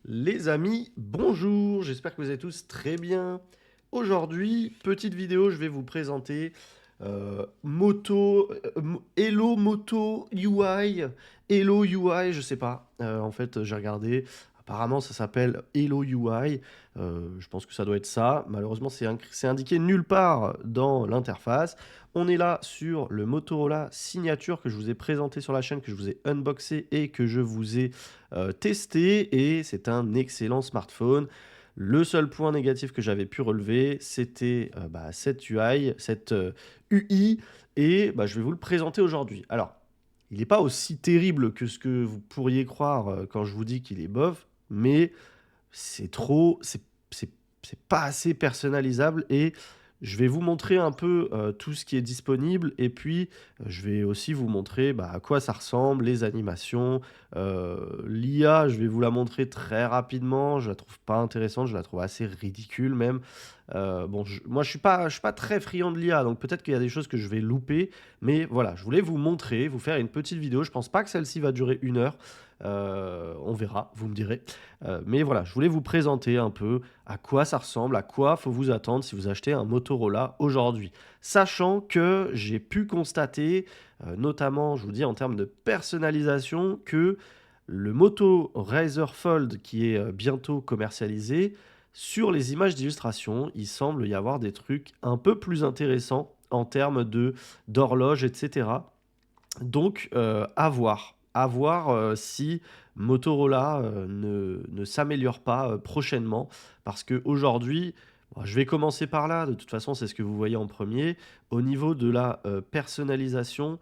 Les amis, bonjour, j'espère que vous allez tous très bien. Aujourd'hui, petite vidéo, je vais vous présenter Hello Moto UI, Hello UI, je sais pas. En fait, j'ai regardé, apparemment ça s'appelle Hello UI. Je pense que ça doit être ça. Malheureusement, c'est indiqué nulle part dans l'interface. On est là sur le Motorola Signature que je vous ai présenté sur la chaîne, que je vous ai unboxé et que je vous ai testé, et c'est un excellent smartphone. Le seul point négatif que j'avais pu relever, c'était cette UI, cette UI, et je vais vous le présenter aujourd'hui. Alors, il n'est pas aussi terrible que ce que vous pourriez croire quand je vous dis qu'il est bof, mais c'est trop, c'est pas assez personnalisable, et je vais vous montrer un peu tout ce qui est disponible, et puis je vais aussi vous montrer à quoi ça ressemble, les animations. L'IA, je vais vous la montrer très rapidement, je la trouve pas intéressante, je la trouve assez ridicule même. Bon, moi je suis pas très friand de l'IA, donc peut-être qu'il y a des choses que je vais louper, mais voilà, je voulais vous montrer, vous faire une petite vidéo. Je pense pas que celle-ci va durer 1 heure. On verra, vous me direz. Mais voilà, je voulais vous présenter un peu à quoi ça ressemble, à quoi faut vous attendre si vous achetez un Motorola aujourd'hui. Sachant que j'ai pu constater, notamment, je vous dis en termes de personnalisation, que le Moto Razr Fold qui est bientôt commercialisé, sur les images d'illustration, il semble y avoir des trucs un peu plus intéressants en termes de d'horloge, etc. Donc, à voir. À voir si Motorola ne s'améliore pas prochainement. Parce qu'aujourd'hui, bon, je vais commencer par là. De toute façon, c'est ce que vous voyez en premier. Au niveau de la personnalisation,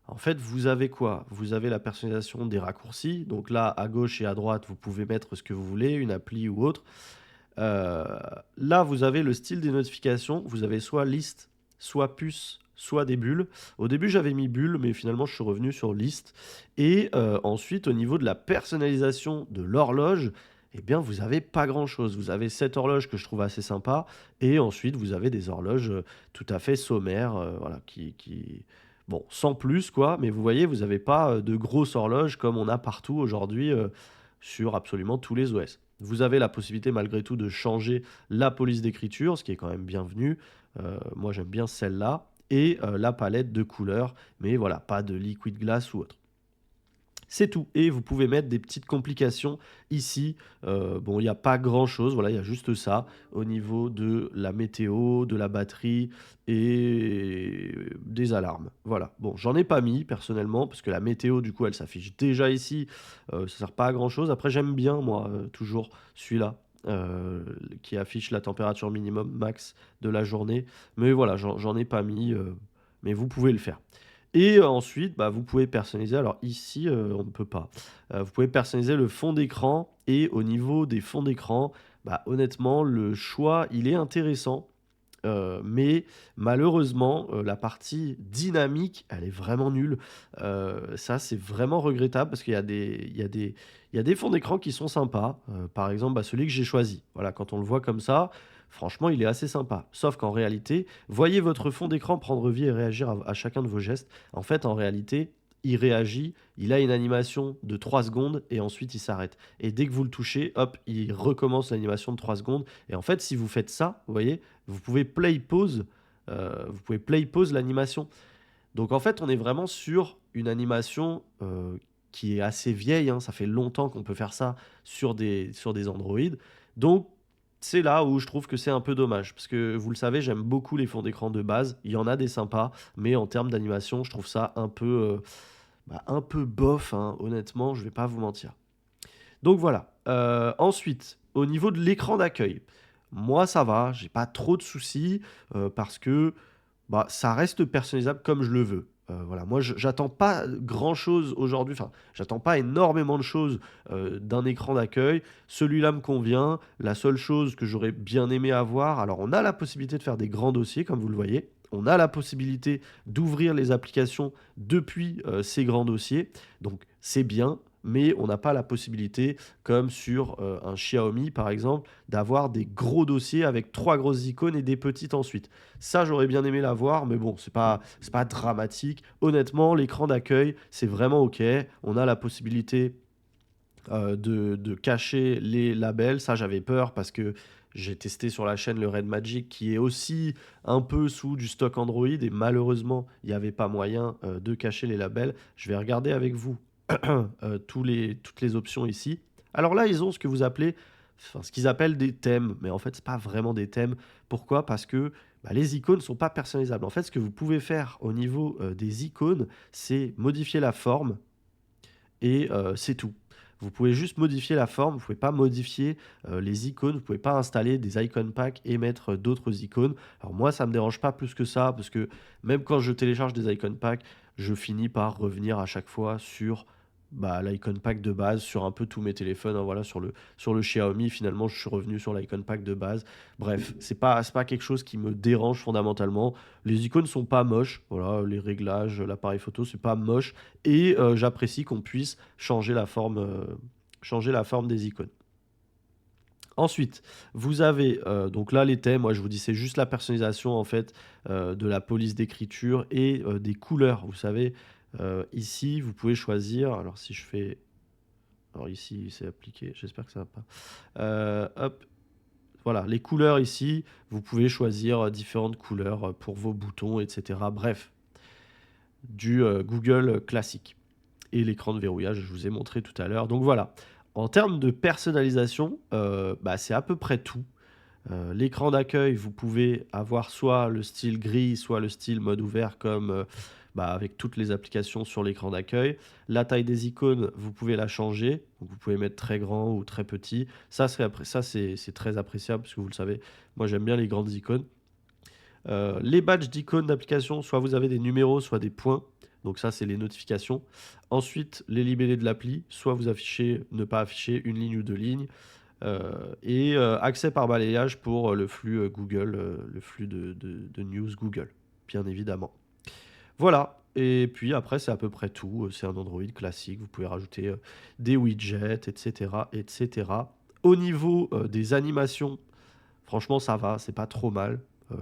en fait, vous avez quoi? Vous avez la personnalisation des raccourcis. Donc là, à gauche et à droite, vous pouvez mettre ce que vous voulez, une appli ou autre. Euh, Là, vous avez le style des notifications. Vous avez soit liste, soit puce, soit des bulles. Au début, j'avais mis bulles, mais finalement, je suis revenu sur liste. Et ensuite, au niveau de la personnalisation de l'horloge, eh bien, vous avez pas grand-chose. Vous avez cette horloge que je trouve assez sympa, et ensuite, vous avez des horloges tout à fait sommaires, voilà, bon, sans plus, quoi. Mais vous voyez, vous n'avez pas de grosses horloges comme on a partout aujourd'hui sur absolument tous les OS. Vous avez la possibilité malgré tout de changer la police d'écriture, ce qui est quand même bienvenu. Moi j'aime bien celle-là. Et la palette de couleurs, mais voilà, pas de liquid glass ou autre. C'est tout. Et vous pouvez mettre des petites complications ici. Bon, il n'y a pas grand-chose. Voilà, il y a juste ça au niveau de la météo, de la batterie et des alarmes. Voilà. Bon, j'en ai pas mis personnellement parce que la météo, du coup, elle s'affiche déjà ici. Ça sert pas à grand-chose. Après, j'aime bien, moi, toujours celui-là. Qui affiche la température minimum max de la journée. Mais voilà, j'en ai pas mis. Mais vous pouvez le faire. Et ensuite, vous pouvez personnaliser. Alors ici, on ne peut pas. Vous pouvez personnaliser le fond d'écran, et au niveau des fonds d'écran, honnêtement, le choix, il est intéressant. Mais malheureusement, la partie dynamique, elle est vraiment nulle. Ça, c'est vraiment regrettable parce qu'il y a il y a des fonds d'écran qui sont sympas. Par exemple, celui que j'ai choisi. Voilà, quand on le voit comme ça, franchement, il est assez sympa. Sauf qu'en réalité, voyez votre fond d'écran prendre vie et réagir à chacun de vos gestes. En fait, en réalité, il réagit, il a une animation de 3 secondes et ensuite il s'arrête. Et dès que vous le touchez, hop, il recommence l'animation de 3 secondes. Et en fait, si vous faites ça, vous voyez, vous pouvez play pause l'animation. Donc en fait, on est vraiment sur une animation qui est assez vieille, hein. Ça fait longtemps qu'on peut faire ça sur des Android. Donc c'est là où je trouve que c'est un peu dommage. Parce que vous le savez, j'aime beaucoup les fonds d'écran de base. Il y en a des sympas, mais en termes d'animation, je trouve ça un peu bof, hein, honnêtement, je vais pas vous mentir. Donc voilà. Ensuite, au niveau de l'écran d'accueil, moi ça va, j'ai pas trop de soucis parce que ça reste personnalisable comme je le veux. Voilà, moi j'attends pas grand chose aujourd'hui, enfin j'attends pas énormément de choses d'un écran d'accueil. Celui-là me convient. La seule chose que j'aurais bien aimé avoir, alors on a la possibilité de faire des grands dossiers comme vous le voyez. On a la possibilité d'ouvrir les applications depuis ces grands dossiers. Donc c'est bien, mais on n'a pas la possibilité, comme sur un Xiaomi par exemple, d'avoir des gros dossiers avec 3 grosses icônes et des petites ensuite. Ça, j'aurais bien aimé l'avoir, mais bon, c'est pas dramatique. Honnêtement, l'écran d'accueil, c'est vraiment OK. On a la possibilité de cacher les labels. Ça, j'avais peur parce que j'ai testé sur la chaîne le Red Magic qui est aussi un peu sous du stock Android et malheureusement, il n'y avait pas moyen de cacher les labels. Je vais regarder avec vous toutes les options ici. Alors là, ils ont ce que vous appelez, enfin, ce qu'ils appellent des thèmes, mais en fait, c'est pas vraiment des thèmes. Pourquoi? Parce que bah, les icônes ne sont pas personnalisables. En fait, ce que vous pouvez faire au niveau des icônes, c'est modifier la forme et c'est tout. Vous pouvez juste modifier la forme, vous ne pouvez pas modifier les icônes, vous ne pouvez pas installer des icon packs et mettre d'autres icônes. Alors moi, ça ne me dérange pas plus que ça, parce que même quand je télécharge des icon packs, je finis par revenir à chaque fois sur bah, l'icon pack de base, sur un peu tous mes téléphones. Hein, voilà, sur le Xiaomi, finalement, je suis revenu sur l'icon pack de base. Bref, c'est pas quelque chose qui me dérange fondamentalement. Les icônes sont pas moches, voilà, les réglages, l'appareil photo, c'est pas moche. Et j'apprécie qu'on puisse changer la forme des icônes. Ensuite, vous avez donc là les thèmes, moi je vous dis c'est juste la personnalisation en fait de la police d'écriture et des couleurs. Vous savez, ici vous pouvez choisir, alors si je fais, alors ici c'est appliqué, j'espère que ça va pas. Hop, voilà, les couleurs ici, vous pouvez choisir différentes couleurs pour vos boutons, etc. Bref, du Google classique. Et l'écran de verrouillage, je vous ai montré tout à l'heure. Donc voilà, en termes de personnalisation, bah, c'est à peu près tout. L'écran d'accueil, vous pouvez avoir soit le style gris, soit le style mode ouvert comme bah, avec toutes les applications sur l'écran d'accueil. La taille des icônes, vous pouvez la changer. Donc, vous pouvez mettre très grand ou très petit. Ça c'est très appréciable parce que vous le savez, moi j'aime bien les grandes icônes. Les badges d'icônes d'application, soit vous avez des numéros, soit des points. Donc ça, c'est les notifications. Ensuite, les libellés de l'appli, soit vous affichez, ne pas afficher une ligne ou deux lignes. Accès par balayage pour le flux Google, le flux de news Google, bien évidemment. Voilà. Et puis après, c'est à peu près tout. C'est un Android classique. Vous pouvez rajouter des widgets, etc., etc. Au niveau des animations, franchement, ça va, c'est pas trop mal.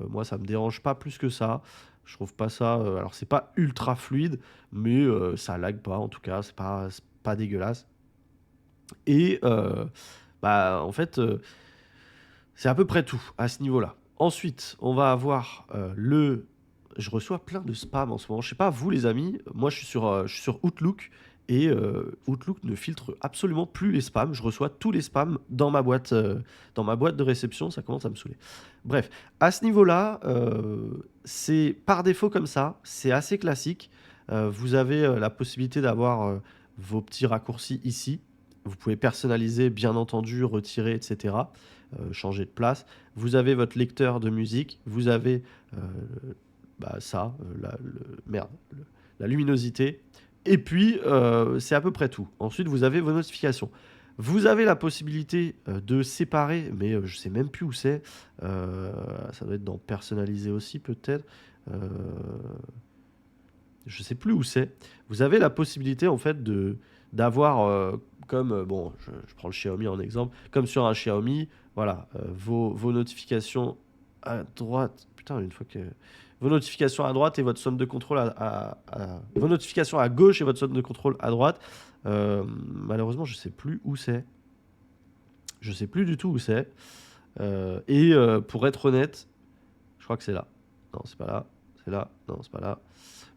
Moi, ça me dérange pas plus que ça. Je trouve pas ça. Alors, c'est pas ultra fluide, mais ça lag pas en tout cas. C'est pas dégueulasse. Et bah, en fait, c'est à peu près tout à ce niveau-là. Ensuite, on va avoir le. Je reçois plein de spam en ce moment. Je sais pas, vous les amis, moi je suis sur Outlook et Outlook ne filtre absolument plus les spams. Je reçois tous les spams dans ma boîte de réception. Ça commence à me saouler. Bref, à ce niveau-là, c'est par défaut comme ça. C'est assez classique. Vous avez la possibilité d'avoir vos petits raccourcis ici. Vous pouvez personnaliser, bien entendu, retirer, etc. Changer de place. Vous avez votre lecteur de musique. Vous avez euh, bah, ça, merde, la luminosité. Et puis, c'est à peu près tout. Ensuite, vous avez vos notifications. Vous avez la possibilité de séparer, mais je sais même plus où c'est. Ça doit être dans personnaliser aussi, peut-être. Euh, je sais plus où c'est. Vous avez la possibilité en fait de d'avoir comme bon, je prends le Xiaomi en exemple, comme sur un Xiaomi, voilà, vos notifications à droite. Putain, une fois que vos notifications à droite et votre zone de contrôle vos notifications à gauche et votre zone de contrôle à droite. Malheureusement, je sais plus où c'est. Je sais plus du tout où c'est. Pour être honnête, je crois que c'est là. Non, c'est pas là. C'est là. Non, c'est pas là.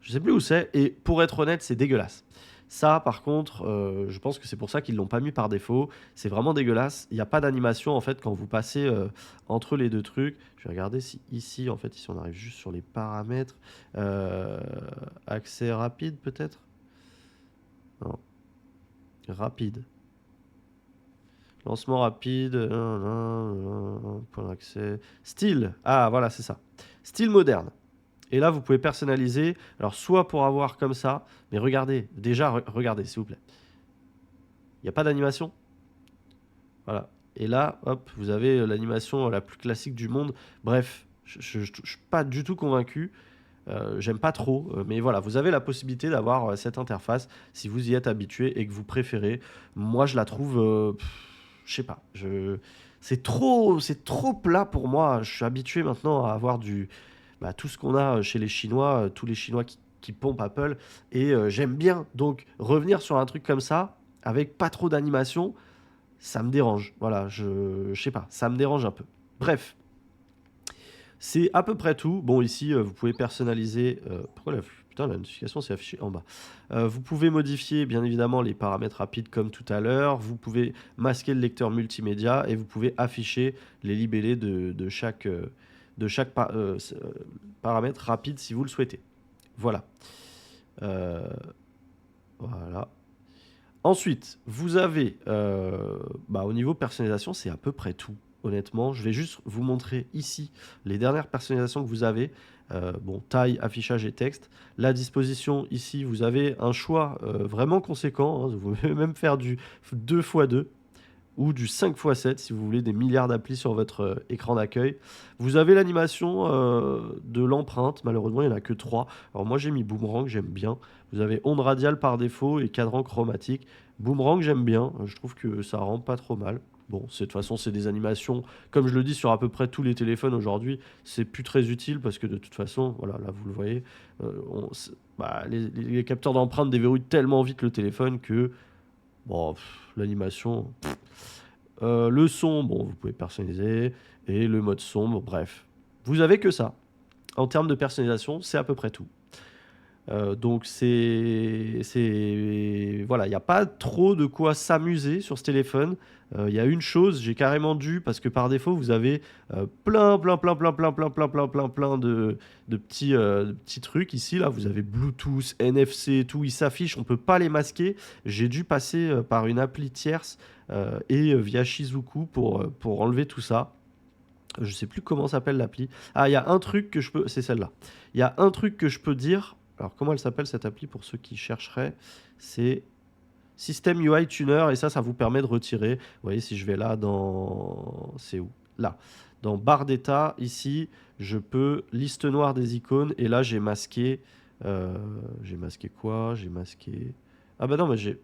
Je sais plus où c'est. Et pour être honnête, c'est dégueulasse. Ça, par contre, je pense que c'est pour ça qu'ils l'ont pas mis par défaut. C'est vraiment dégueulasse. Il n'y a pas d'animation en fait quand vous passez entre les deux trucs. Je vais regarder si ici, en fait, ici on arrive juste sur les paramètres. Euh, Accès rapide peut-être? Non, rapide. Lancement rapide. Point d'accès. Style. Ah, voilà, c'est ça. Style moderne. Et là, vous pouvez personnaliser. Alors, soit pour avoir comme ça, mais regardez, déjà, regardez, s'il vous plaît. Il n'y a pas d'animation. Voilà. Et là, hop, vous avez l'animation la plus classique du monde. Bref, je ne suis pas du tout convaincu. J'aime pas trop. Mais voilà, vous avez la possibilité d'avoir cette interface si vous y êtes habitué et que vous préférez. Moi, je la trouve. Je sais pas. C'est trop plat pour moi. Je suis habitué maintenant à avoir bah, tout ce qu'on a chez les Chinois, tous les Chinois qui pompent Apple, et j'aime bien. Donc revenir sur un truc comme ça, avec pas trop d'animation, ça me dérange. Voilà, je sais pas, ça me dérange un peu. Bref, c'est à peu près tout. Bon, ici, vous pouvez personnaliser. Pourquoi putain, la notification s'est affichée en bas. Vous pouvez modifier, bien évidemment, les paramètres rapides comme tout à l'heure. Vous pouvez masquer le lecteur multimédia et vous pouvez afficher les libellés de chaque paramètre rapide si vous le souhaitez. Voilà. Euh, voilà. Ensuite, vous avez, au niveau personnalisation, c'est à peu près tout. Honnêtement, je vais juste vous montrer ici les dernières personnalisations que vous avez. Bon, taille, affichage et texte. La disposition, ici, vous avez un choix vraiment conséquent, hein. Vous pouvez même faire du 2x2 ou du 5x7 si vous voulez des milliards d'applis sur votre écran d'accueil. Vous avez l'animation de l'empreinte. Malheureusement, il n'y en a que 3. Alors moi, j'ai mis Boomerang, j'aime bien. Vous avez onde radiale par défaut et cadran chromatique. Boomerang, j'aime bien. Je trouve que ça rend pas trop mal. Bon, de toute façon, c'est des animations, comme je le dis sur à peu près tous les téléphones aujourd'hui, c'est plus très utile parce que de toute façon, voilà, là vous le voyez, les capteurs d'empreinte déverrouillent tellement vite le téléphone que, bon, l'animation, le son, bon, vous pouvez personnaliser, et le mode sombre, bref. Vous avez que ça. En termes de personnalisation, c'est à peu près tout. Donc voilà, il n'y a pas trop de quoi s'amuser sur ce téléphone. Il y a une chose, j'ai carrément dû, parce que par défaut, vous avez plein de petits trucs ici. Là, vous avez Bluetooth, NFC, tout, ils s'affichent, on peut pas les masquer. J'ai dû passer par une appli tierce et via Shizuku pour enlever tout ça. Je sais plus comment s'appelle l'appli. Ah, il y a un truc que je peux... C'est celle-là. Il y a un truc que je peux dire. Alors, comment elle s'appelle cette appli pour ceux qui chercheraient? C'est System UI Tuner. Et ça vous permet de retirer. Vous voyez, si je vais là dans... C'est où? Là. Dans barre d'état, ici, je peux... Liste noire des icônes. Et là, j'ai masqué... J'ai masqué quoi? J'ai masqué... Ah bah non, mais j'ai...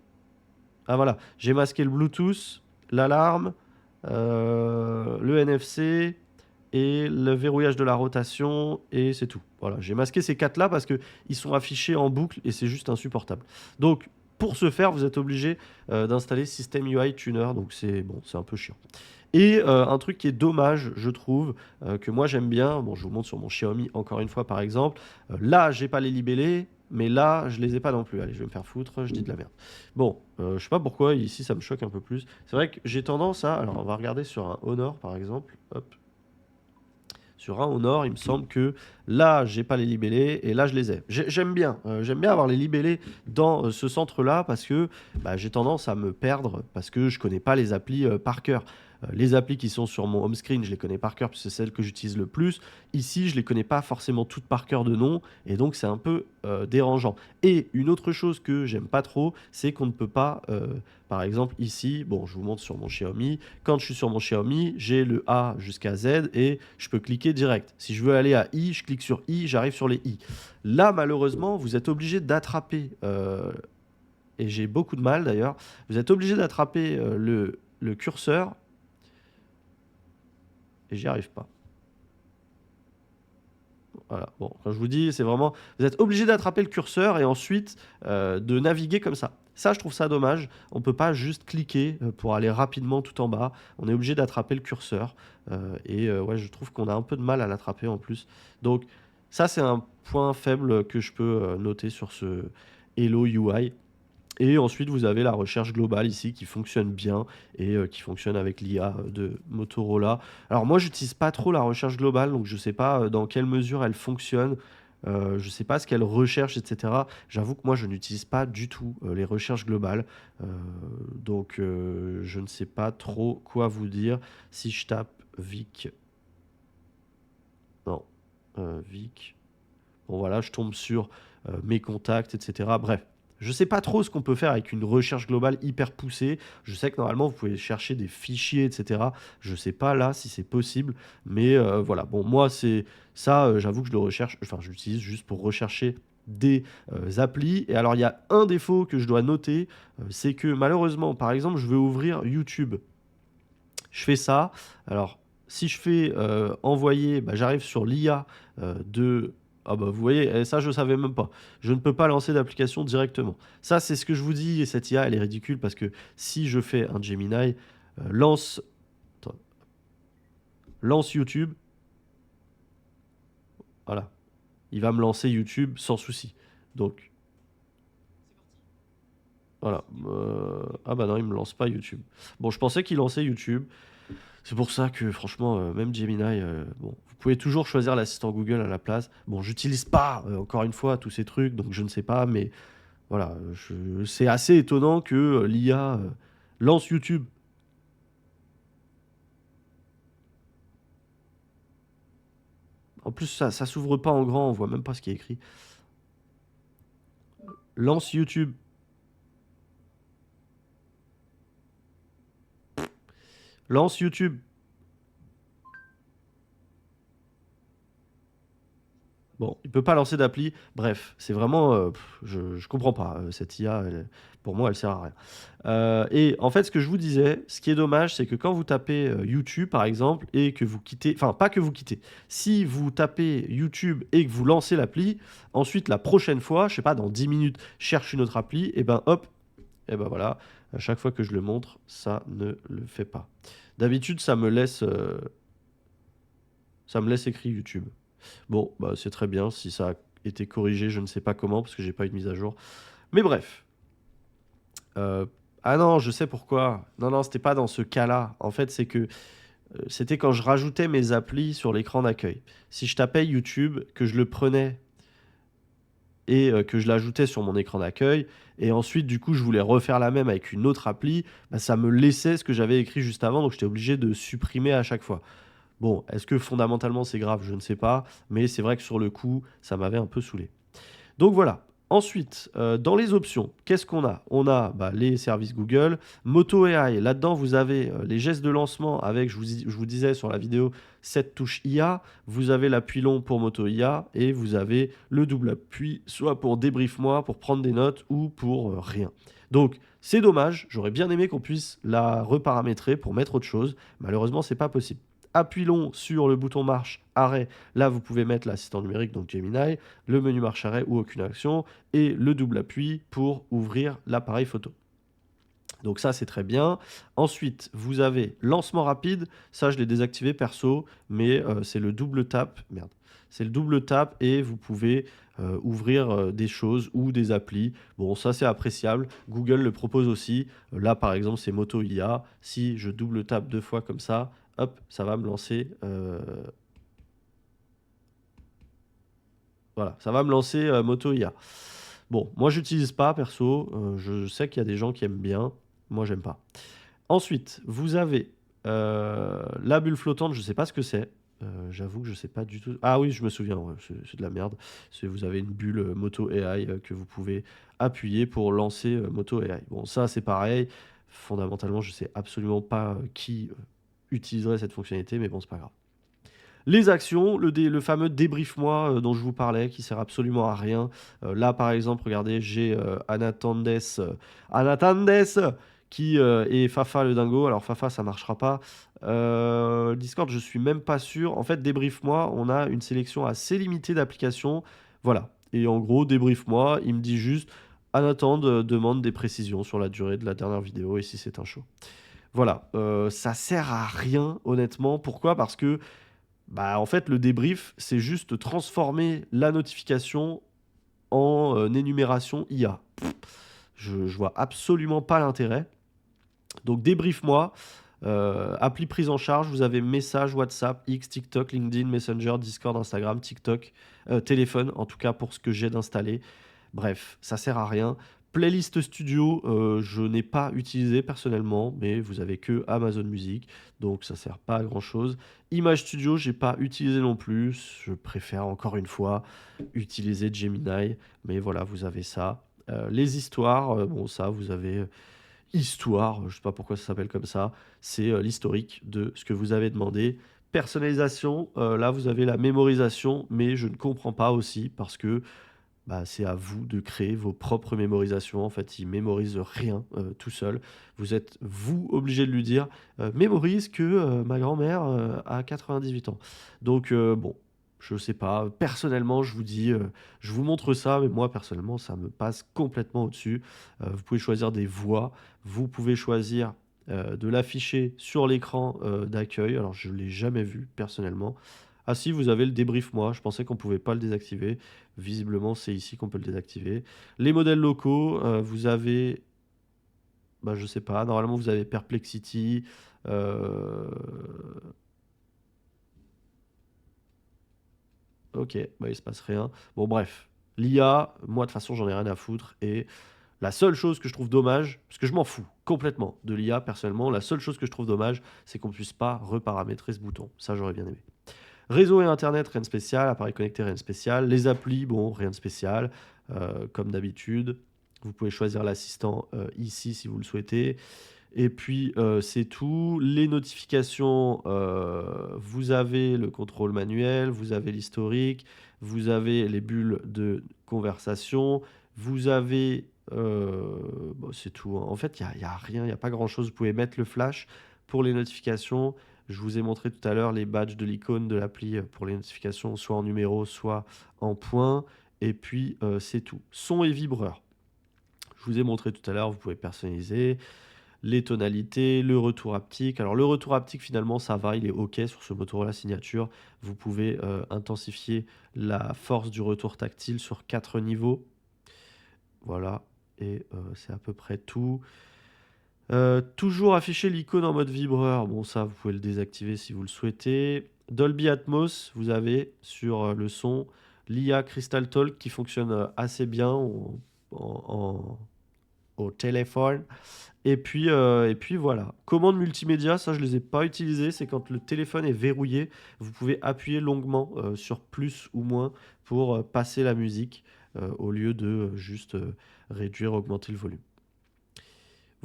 Ah voilà. J'ai masqué le Bluetooth, l'alarme, le NFC et le verrouillage de la rotation, et c'est tout. Voilà, j'ai masqué ces quatre-là parce qu'ils sont affichés en boucle et c'est juste insupportable. Donc, pour ce faire, vous êtes obligé d'installer System UI Tuner, donc c'est bon, c'est un peu chiant. Et un truc qui est dommage, je trouve, que moi j'aime bien, bon, je vous montre sur mon Xiaomi encore une fois par exemple, là j'ai pas les libellés, mais là je les ai pas non plus. Allez, je vais me faire foutre, je dis de la merde. Bon, je sais pas pourquoi ici ça me choque un peu plus. C'est vrai que j'ai tendance à, alors on va regarder sur un Honor par exemple, hop. Sur un Honor, il me semble que là, j'ai pas les libellés et là, je les ai. J'aime bien avoir les libellés dans ce centre-là parce que j'ai tendance à me perdre parce que je connais pas les applis par cœur. Les applis qui sont sur mon home screen, je les connais par cœur parce que c'est celles que j'utilise le plus. Ici, je les connais pas forcément toutes par cœur de nom et donc c'est un peu dérangeant. Et une autre chose que j'aime pas trop, c'est qu'on ne peut pas, par exemple ici, bon, je vous montre sur mon Xiaomi. Quand je suis sur mon Xiaomi, j'ai le A jusqu'à Z et je peux cliquer direct. Si je veux aller à I, je clique sur I, j'arrive sur les I. Là, malheureusement, vous êtes obligé d'attraper, et j'ai beaucoup de mal d'ailleurs, vous êtes obligé d'attraper le curseur et j'y arrive pas. Voilà. Bon, quand je vous dis, c'est vraiment, vous êtes obligé d'attraper le curseur et ensuite de naviguer comme ça. Ça, je trouve ça dommage. On peut pas juste cliquer pour aller rapidement tout en bas. On est obligé d'attraper le curseur. Ouais, je trouve qu'on a un peu de mal à l'attraper en plus. Donc, ça, c'est un point faible que je peux noter sur ce Hello UI. Et ensuite, vous avez la recherche globale ici qui fonctionne bien et qui fonctionne avec l'IA de Motorola. Alors moi, j'utilise pas trop la recherche globale, donc je sais pas dans quelle mesure elle fonctionne. Je sais pas ce qu'elle recherche, etc. J'avoue que moi, je n'utilise pas du tout les recherches globales. Euh, donc, je ne sais pas trop quoi vous dire. Si je tape Vic... Non, Vic... Bon voilà, je tombe sur mes contacts, etc. Bref, je sais pas trop ce qu'on peut faire avec une recherche globale hyper poussée. Je sais que normalement vous pouvez chercher des fichiers, etc. Je sais pas là si c'est possible, mais voilà. Bon, moi c'est ça, j'avoue que je le recherche, enfin je l'utilise juste pour rechercher des applis. Et alors il y a un défaut que je dois noter, c'est que malheureusement, par exemple, je veux ouvrir YouTube. Je fais ça. Alors si je fais envoyer, j'arrive sur l'IA de Ah bah vous voyez, ça je savais même pas. Je ne peux pas lancer d'application directement. Ça c'est ce que je vous dis, et cette IA elle est ridicule parce que si je fais un Gemini, lance, attends, lance YouTube, voilà, il va me lancer YouTube sans souci. Donc voilà. Ah bah non, il me lance pas YouTube. Bon, je pensais qu'il lançait YouTube. C'est pour ça que franchement, même Gemini, bon, vous pouvez toujours choisir l'assistant Google à la place. Bon, j'utilise pas, encore une fois, tous ces trucs, donc je ne sais pas, mais voilà, c'est assez étonnant que l'IA lance YouTube. En plus, ça s'ouvre pas en grand, on voit même pas ce qui est écrit. Lance YouTube. Lance YouTube. Bon, il peut pas lancer d'appli. Bref, c'est vraiment, je comprends pas. Cette IA, pour moi, elle sert à rien. Et en fait, ce que je vous disais, ce qui est dommage, c'est que quand vous tapez YouTube, par exemple, et que vous quittez, enfin, pas que vous quittez, si vous tapez YouTube et que vous lancez l'appli, ensuite, la prochaine fois, je sais pas, dans 10 minutes, cherche une autre appli, et ben hop, et ben voilà, à chaque fois que je le montre, ça ne le fait pas. D'habitude, ça me laisse écrit YouTube. Bon, bah, c'est très bien. Si ça a été corrigé, je ne sais pas comment, parce que j'ai pas eu de mise à jour. Mais bref. Euh, ah non, je sais pourquoi. Non, non, c'était pas dans ce cas-là. En fait, c'est que c'était quand je rajoutais mes applis sur l'écran d'accueil. Si je tapais YouTube, que je le prenais et que je l'ajoutais sur mon écran d'accueil, et ensuite, du coup, je voulais refaire la même avec une autre appli, bah, ça me laissait ce que j'avais écrit juste avant, donc j'étais obligé de supprimer à chaque fois. Bon, est-ce que fondamentalement c'est grave? Je ne sais pas, mais c'est vrai que sur le coup, ça m'avait un peu saoulé. Donc voilà. Ensuite, dans les options, qu'est-ce qu'on a? On a bah, les services Google, Moto AI. Là-dedans, vous avez les gestes de lancement avec, je vous disais sur la vidéo, cette touche IA. Vous avez l'appui long pour Moto IA et vous avez le double appui, soit pour débrief-moi, pour prendre des notes ou pour rien. Donc, c'est dommage. J'aurais bien aimé qu'on puisse la reparamétrer pour mettre autre chose. Malheureusement, c'est pas possible. Appui long sur le bouton marche, arrêt. Là, vous pouvez mettre l'assistant numérique, donc Gemini, le menu marche arrêt ou aucune action, et le double appui pour ouvrir l'appareil photo. Donc ça, c'est très bien. Ensuite, vous avez lancement rapide. Ça, je l'ai désactivé perso, mais c'est le double tap. Merde. C'est le double tap et vous pouvez ouvrir des choses ou des applis. Bon, ça, c'est appréciable. Google le propose aussi. Là, par exemple, c'est Moto IA. Si je double tap 2 fois comme ça, hop, ça va me lancer. Voilà, ça va me lancer Moto IA. Bon, moi j'utilise pas perso, je sais qu'il y a des gens qui aiment bien, moi j'aime pas. Ensuite, vous avez la bulle flottante, je sais pas ce que c'est. J'avoue que je sais pas du tout. Ah oui, je me souviens, ouais, c'est de la merde. Vous avez une bulle Moto AI que vous pouvez appuyer pour lancer Moto AI. Bon, ça c'est pareil. Fondamentalement, je sais absolument pas qui utiliserait cette fonctionnalité, mais bon, c'est pas grave. Les actions, le fameux débrief-moi dont je vous parlais, qui sert absolument à rien. Là, par exemple, regardez, j'ai Anatandes qui est Fafa le dingo. Alors, Fafa, ça marchera pas. Discord, je suis même pas sûr. En fait, débrief-moi, on a une sélection assez limitée d'applications. Voilà. Et en gros, débrief-moi, il me dit juste Anatand demande des précisions sur la durée de la dernière vidéo et si c'est un show. Voilà, ça sert à rien, honnêtement. Pourquoi? Parce que bah, en fait, le débrief, c'est juste transformer la notification en énumération IA. Je vois absolument pas l'intérêt. Donc, débrief-moi. Appli prise en charge, vous avez message, WhatsApp, X, TikTok, LinkedIn, Messenger, Discord, Instagram, TikTok, téléphone, en tout cas pour ce que j'ai d'installé. Bref, ça sert à rien. Playlist Studio, je n'ai pas utilisé personnellement, mais vous avez que Amazon Music, donc ça sert pas à grand chose. Image Studio, j'ai pas utilisé non plus. Je préfère encore une fois utiliser Gemini, mais voilà, vous avez ça. Les histoires, bon ça, vous avez histoire, je sais pas pourquoi ça s'appelle comme ça. C'est l'historique de ce que vous avez demandé. Personnalisation, là vous avez la mémorisation, mais je ne comprends pas aussi parce que bah, c'est à vous de créer vos propres mémorisations. En fait, il mémorise rien tout seul. Vous êtes, vous, obligé de lui dire mémorise que ma grand-mère a 98 ans. Donc, bon, je sais pas. Personnellement, je vous dis, je vous montre ça, mais moi, personnellement, ça me passe complètement au-dessus. Vous pouvez choisir des voix, vous pouvez choisir de l'afficher sur l'écran d'accueil. Alors, je ne l'ai jamais vu personnellement. Ah si, vous avez le débrief moi. Je pensais qu'on pouvait pas le désactiver. Visiblement, c'est ici qu'on peut le désactiver. Les modèles locaux, vous avez, bah, je sais pas, normalement vous avez Perplexity. euh, Ok, bah il se passe rien. Bon bref, l'IA, moi de toute façon j'en ai rien à foutre. Et la seule chose que je trouve dommage, parce que je m'en fous complètement de l'IA personnellement, la seule chose que je trouve dommage, c'est qu'on puisse pas reparamétrer ce bouton. Ça j'aurais bien aimé. Réseau et Internet, rien de spécial. Appareil connecté, rien de spécial. Les applis, bon, rien de spécial. Comme d'habitude. Vous pouvez choisir l'assistant ici si vous le souhaitez. Et puis, c'est tout. Les notifications, vous avez le contrôle manuel, vous avez l'historique, vous avez les bulles de conversation, vous avez... bon, c'est tout, hein. En fait, il y a rien, il n'y a pas grand-chose. Vous pouvez mettre le flash pour les notifications. Je vous ai montré tout à l'heure les badges de l'icône de l'appli pour les notifications, soit en numéro, soit en point. Et puis, c'est tout. Son et vibreur. Je vous ai montré tout à l'heure, vous pouvez personnaliser les tonalités, le retour haptique. Alors le retour haptique finalement ça va, il est OK sur ce Motorola Signature. Vous pouvez intensifier la force du retour tactile sur 4 niveaux. Voilà, et c'est à peu près tout. Toujours afficher l'icône en mode vibreur. Bon ça vous pouvez le désactiver si vous le souhaitez. Dolby Atmos, vous avez sur le son l'IA Crystal Talk qui fonctionne assez bien en- au téléphone. Et puis voilà. Commande multimédia, ça je les ai pas utilisées. C'est quand le téléphone est verrouillé, vous pouvez appuyer longuement sur plus ou moins pour passer la musique au lieu de juste réduire, augmenter le volume.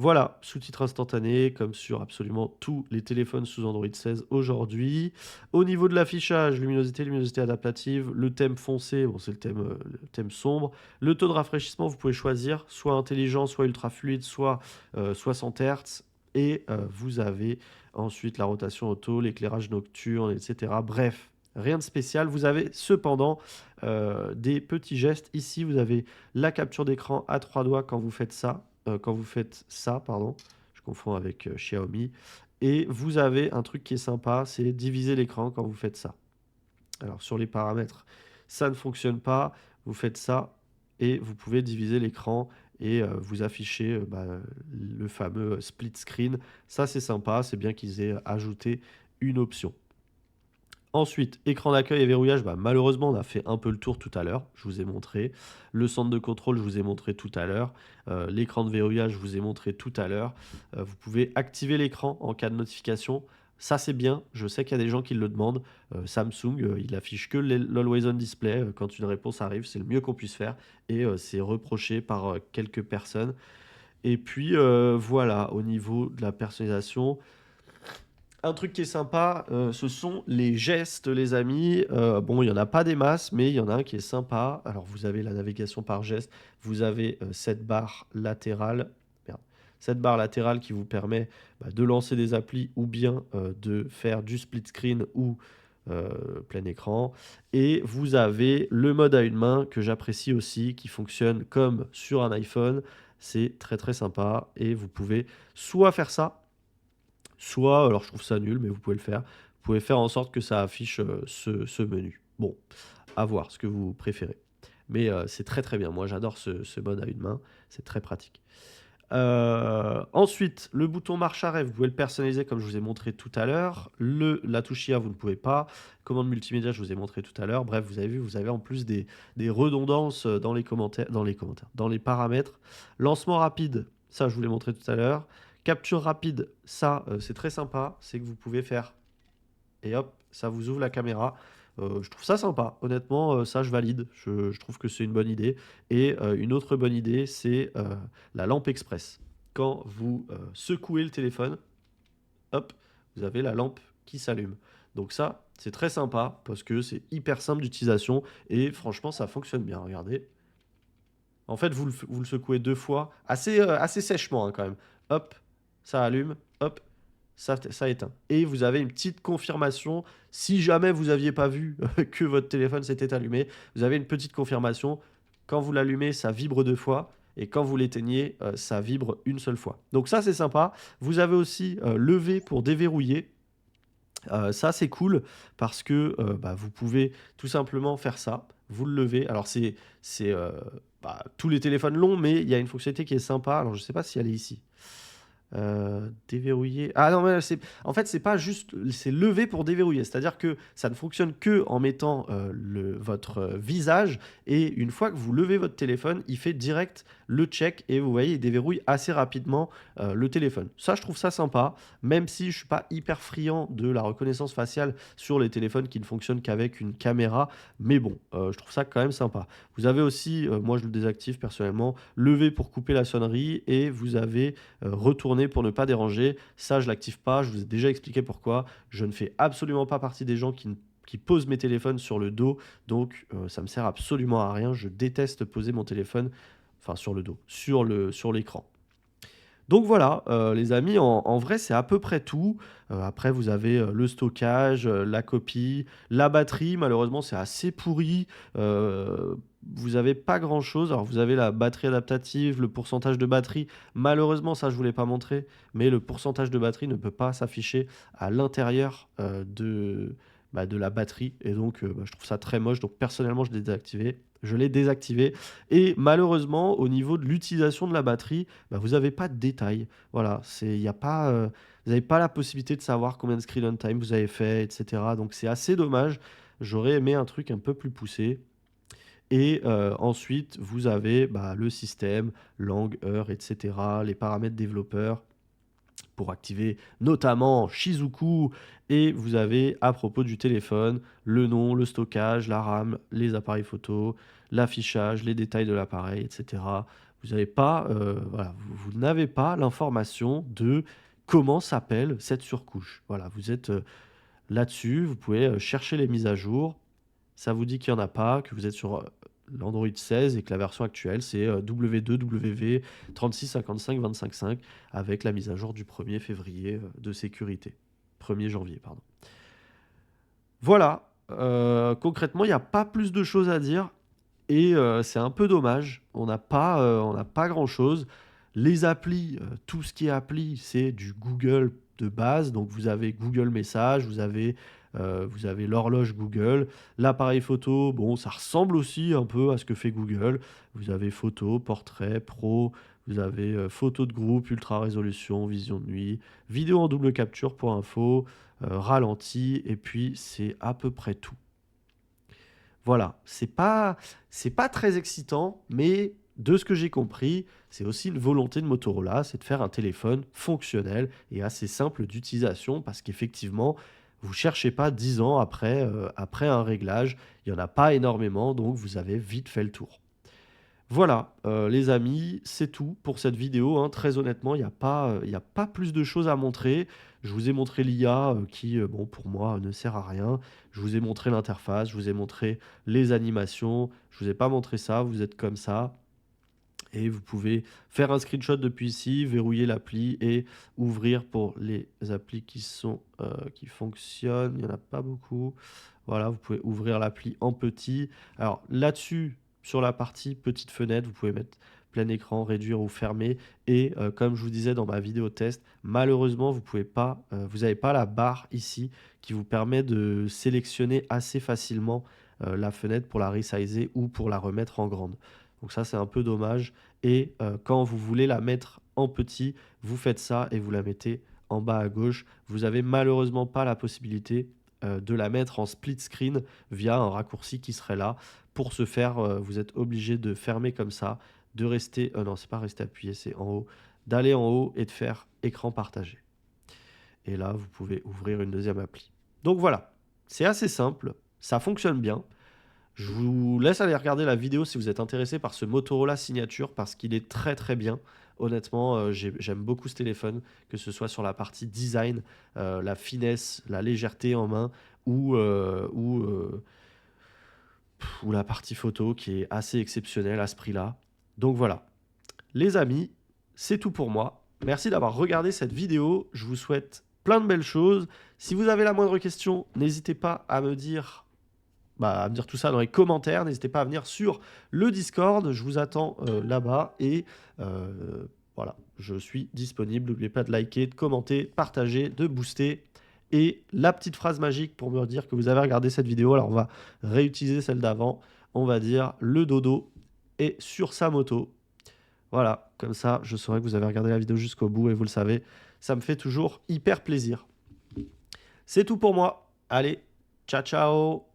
Voilà, sous-titres instantanés, comme sur absolument tous les téléphones sous Android 16 aujourd'hui. Au niveau de l'affichage, luminosité adaptative, le thème foncé, bon, c'est le thème sombre. Le taux de rafraîchissement, vous pouvez choisir soit intelligent, soit ultra fluide, soit 60 Hz. Et vous avez ensuite la rotation auto, l'éclairage nocturne, etc. Bref, rien de spécial. Vous avez cependant des petits gestes. Ici, vous avez la capture d'écran à 3 doigts quand vous faites ça, pardon, je confonds avec Xiaomi. Et vous avez un truc qui est sympa, c'est diviser l'écran quand vous faites ça. Alors sur les paramètres, ça ne fonctionne pas. Vous faites ça et vous pouvez diviser l'écran et vous afficher le fameux split screen. Ça c'est sympa, c'est bien qu'ils aient ajouté une option. Ensuite, écran d'accueil et verrouillage, bah, malheureusement, on a fait un peu le tour tout à l'heure. Je vous ai montré. Le centre de contrôle, je vous ai montré tout à l'heure. L'écran de verrouillage, je vous ai montré tout à l'heure. Vous pouvez activer l'écran en cas de notification. Ça, c'est bien. Je sais qu'il y a des gens qui le demandent. Samsung, il affiche que l'Always On Display quand une réponse arrive. C'est le mieux qu'on puisse faire. Et c'est reproché par quelques personnes. Et puis, voilà, au niveau de la personnalisation, un truc qui est sympa, ce sont les gestes, les amis. Bon, il y en a pas des masses, mais il y en a un qui est sympa. Alors, vous avez la navigation par geste, vous avez cette barre latérale, merde, cette barre latérale qui vous permet de lancer des applis ou bien de faire du split screen ou plein écran. Et vous avez le mode à une main que j'apprécie aussi, qui fonctionne comme sur un iPhone. C'est très très sympa et vous pouvez soit faire ça. Soit, alors je trouve ça nul, mais vous pouvez le faire. Vous pouvez faire en sorte que ça affiche ce menu. Bon, à voir ce que vous préférez. Mais c'est très très bien. Moi j'adore ce mode à une main. C'est très pratique. Ensuite, le bouton marche arrêt, vous pouvez le personnaliser comme je vous ai montré tout à l'heure. La touche IA, vous ne pouvez pas. Commande multimédia, je vous ai montré tout à l'heure. Bref, vous avez vu, vous avez en plus des redondances dans les paramètres. Lancement rapide, ça je vous l'ai montré tout à l'heure. Capture rapide, ça c'est très sympa. C'est que vous pouvez faire et hop, ça vous ouvre la caméra. Je trouve ça sympa. Honnêtement, ça, je valide. Je trouve que c'est une bonne idée. Et une autre bonne idée, c'est la lampe express. Quand vous secouez le téléphone, hop, vous avez la lampe qui s'allume. Donc ça, c'est très sympa parce que c'est hyper simple d'utilisation et franchement, ça fonctionne bien. Regardez. En fait, vous le secouez 2 fois, assez sèchement hein, quand même. Hop, ça allume. Hop, ça éteint. Et vous avez une petite confirmation, si jamais vous n'aviez pas vu que votre téléphone s'était allumé, vous avez une petite confirmation. Quand vous l'allumez, ça vibre 2 fois. Et quand vous l'éteignez, ça vibre une seule fois. Donc ça, c'est sympa. Vous avez aussi lever pour déverrouiller. Ça, c'est cool parce que bah, vous pouvez tout simplement faire ça. Vous le levez. Alors, c'est bah, tous les téléphones l'ont, mais il y a une fonctionnalité qui est sympa. Alors, je ne sais pas si elle est ici. Déverrouiller. Ah non, mais en fait, c'est pas juste, c'est lever pour déverrouiller. C'est-à-dire que ça ne fonctionne que en mettant votre visage et une fois que vous levez votre téléphone, il fait direct le check et vous voyez, il déverrouille assez rapidement le téléphone. Ça, je trouve ça sympa, même si je suis pas hyper friand de la reconnaissance faciale sur les téléphones qui ne fonctionnent qu'avec une caméra. Mais bon, je trouve ça quand même sympa. Vous avez aussi, moi je le désactive personnellement, lever pour couper la sonnerie et vous avez retourner pour ne pas déranger. Ça, je l'active pas. Je vous ai déjà expliqué pourquoi. Je ne fais absolument pas partie des gens qui posent mes téléphones sur le dos. Donc, ça me sert absolument à rien. Je déteste poser mon téléphone, enfin sur le dos, sur l'écran. Donc voilà, les amis, en vrai, c'est à peu près tout. Après, vous avez le stockage, la copie, la batterie. Malheureusement, c'est assez pourri. Vous avez pas grand-chose. Alors, vous avez la batterie adaptative, le pourcentage de batterie. Malheureusement, ça, je ne vous l'ai pas montré, mais le pourcentage de batterie ne peut pas s'afficher à l'intérieur de la batterie. Et donc, bah, je trouve ça très moche. Donc, personnellement, je l'ai désactivé. Je l'ai désactivé. Et malheureusement, au niveau de l'utilisation de la batterie, bah, vous n'avez pas de détails. Voilà, y a pas, vous n'avez pas la possibilité de savoir combien de screen on time vous avez fait, etc. Donc c'est assez dommage. J'aurais aimé un truc un peu plus poussé. Et ensuite, vous avez bah, le système, langue, heure, etc. Les paramètres développeurs pour activer notamment Shizuku. Et vous avez à propos du téléphone le nom, le stockage, la RAM, les appareils photo, l'affichage, les détails de l'appareil, etc. Vous n'avez pas, voilà, vous n'avez pas l'information de comment s'appelle cette surcouche. Voilà, vous êtes là-dessus, vous pouvez chercher les mises à jour. Ça vous dit qu'il n'y en a pas, que vous êtes sur l'Android 16 et que la version actuelle, c'est W2 WV 3655 avec la mise à jour du 1er février de sécurité. 1er janvier, pardon. Voilà, concrètement, il n'y a pas plus de choses à dire et c'est un peu dommage. On n'a pas grand-chose. Les applis, tout ce qui est appli, c'est du Google de base. Donc vous avez Google Messages, vous avez l'horloge Google. L'appareil photo, bon, ça ressemble aussi un peu à ce que fait Google. Vous avez photo, portrait, pro. Vous avez photo de groupe, ultra résolution, vision de nuit, vidéo en double capture pour info, ralenti, et puis c'est à peu près tout. Voilà, c'est pas très excitant, mais de ce que j'ai compris, c'est aussi une volonté de Motorola, c'est de faire un téléphone fonctionnel et assez simple d'utilisation parce qu'effectivement, vous cherchez pas 10 ans après, après un réglage, il y en a pas énormément, donc vous avez vite fait le tour. Voilà, les amis, c'est tout pour cette vidéo, hein. Très honnêtement, il y a pas plus de choses à montrer. Je vous ai montré l'IA, qui, bon, pour moi, ne sert à rien. Je vous ai montré l'interface, je vous ai montré les animations. Je vous ai pas montré ça, vous êtes comme ça et vous pouvez faire un screenshot depuis ici, verrouiller l'appli et ouvrir pour les applis qui fonctionnent. Il y en a pas beaucoup. Voilà, vous pouvez ouvrir l'appli en petit. Alors là-dessus, sur la partie petite fenêtre, vous pouvez mettre plein écran, réduire ou fermer. Et comme je vous disais dans ma vidéo test, malheureusement, vous n'avez pas la barre ici qui vous permet de sélectionner assez facilement la fenêtre pour la resizer ou pour la remettre en grande. Donc ça, c'est un peu dommage. Et quand vous voulez la mettre en petit, vous faites ça et vous la mettez en bas à gauche. Vous avez malheureusement pas la possibilité de la mettre en split screen via un raccourci qui serait là. Pour ce faire, vous êtes obligé de fermer comme ça, de rester, non, c'est pas rester appuyé, c'est en haut, d'aller en haut et de faire écran partagé. Et là, vous pouvez ouvrir une deuxième appli. Donc voilà, c'est assez simple, ça fonctionne bien. Je vous laisse aller regarder la vidéo si vous êtes intéressé par ce Motorola Signature parce qu'il est très très bien. Honnêtement, j'aime beaucoup ce téléphone, que ce soit sur la partie design, la finesse, la légèreté en main ou la partie photo qui est assez exceptionnelle à ce prix-là. Donc voilà, les amis, c'est tout pour moi. Merci d'avoir regardé cette vidéo. Je vous souhaite plein de belles choses. Si vous avez la moindre question, n'hésitez pas à me dire tout ça dans les commentaires. N'hésitez pas à venir sur le Discord. Je vous attends là-bas. Et voilà, je suis disponible. N'oubliez pas de liker, de commenter, de partager, de booster. Et la petite phrase magique pour me dire que vous avez regardé cette vidéo. Alors, on va réutiliser celle d'avant. On va dire le dodo est sur sa moto. Voilà, comme ça, je saurai que vous avez regardé la vidéo jusqu'au bout. Et vous le savez, ça me fait toujours hyper plaisir. C'est tout pour moi. Allez, ciao, ciao!